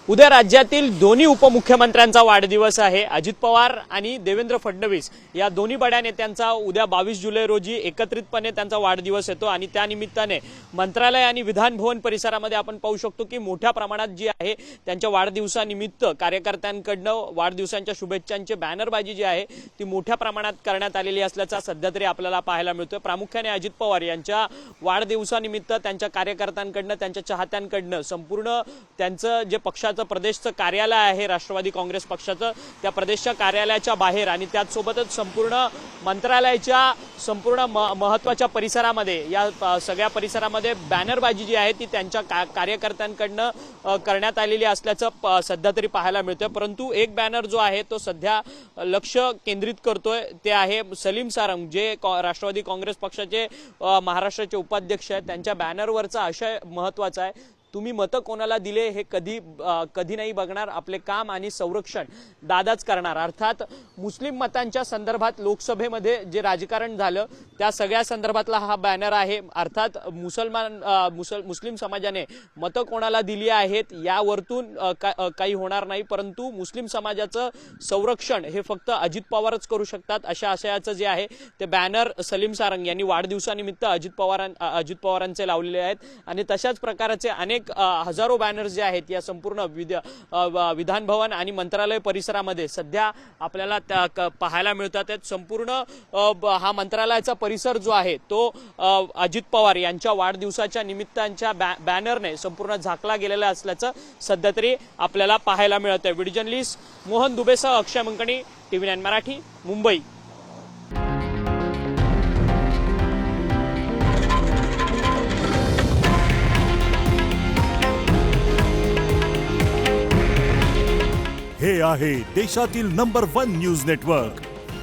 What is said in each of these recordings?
उद्या राज्यातील दोन्ही उपमुख्यमंत्र्यांचा वाढदिवस आहे। अजित पवार आणि देवेंद्र फडणवीस या दोन्ही बड्या नेत्यांचा उद्या 22 जुलै रोजी एकत्रितपणे त्यांचा वाढदिवस येतो आणि त्या निमित्ताने मंत्रालय आणि विधान भवन परिसरामध्ये आपण पाहू शकतो की मोठ्या प्रमाणात जी आहे त्यांच्या वाढदिवसानिमित्त कार्यकर्त्यांकडनं वाढदिवसांच्या शुभेच्छांचे बॅनरबाजी जी आहे ती मोठ्या प्रमाणात करण्यात आलेली असल्याचा सध्या तरी आपल्याला पाहायला मिळतोय। प्रामुख्याने अजित पवार यांच्या वाढदिवसानिमित्त त्यांच्या कार्यकर्त्यांकडनं त्यांच्या चाहत्यांकडनं संपूर्ण त्यांचं जे पक्षाचं प्रदेशचं कार्यालय आहे राष्ट्रवादी काँग्रेस पक्षाचं त्या प्रदेशच्या कार्यालयाच्या बाहेर आणि त्याचसोबतच संपूर्ण मंत्रालयाच्या संपूर्ण महत्त्वाच्या परिसरामध्ये या सगळ्या परिसरामध्ये बॅनरबाजी जी आहे ती त्यांच्या कार्यकर्त्यांकडनं करण्यात आलेली असल्याचं सध्या तरी पाहायला मिळतंय। परंतु एक बॅनर जो आहे तो सध्या लक्ष केंद्रित करतोय ते आहे सलीम सारंग जे राष्ट्रवादी काँग्रेस पक्षाचे महाराष्ट्राचे उपाध्यक्ष आहेत। त्यांच्या बॅनरवरचा आशय महत्त्वाचा आहे, तुम्ही मतं कोणाला दिले हे कधी नाही बघणार, आपले काम आणि संरक्षण दादाच करणार। अर्थात मुस्लिम मतांच्या संदर्भात लोकसभेमध्ये जे राजकारण झालं त्या सगळ्या संदर्भातला हा बॅनर आहे। अर्थात मुस्लिम समाजाने मतं कोणाला दिली आहेत यावरतून काही होणार नाही, परंतु मुस्लिम समाजाचं संरक्षण हे फक्त अजित पवारच करू शकतात अशा आशयाचं जे आहे ते बॅनर सलीम सारंग यांनी वाढदिवसानिमित्त अजित पवारांचे लावलेले आहेत। आणि तशाच प्रकारचे अनेक हजारो बॅनर्स जे आहेत या संपूर्ण विधान भवन आणि मंत्रालय परिसरामध्ये सध्या आपल्याला पाहायला मिळतात। संपूर्ण हा मंत्रालयाचा परिसर जो आहे तो अजित पवार यांच्या वाढदिवसाच्या निमित्तांच्या बॅनरने संपूर्ण झाकला गेलेला असल्याचं सध्या तरी आपल्याला पाहायला मिळत आहे। व्हिडिओ जर्नलिस्ट मोहन दुबेसह अक्षय मंकणी, TV9 मराठी, मुंबई। हे आहे देशातील नंबर 1 न्यूज नेटवर्क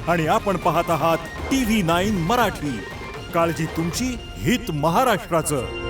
आणि आपण पाहत आहात TV9 मराठी। काळजी तुमची, हित महाराष्ट्राचं।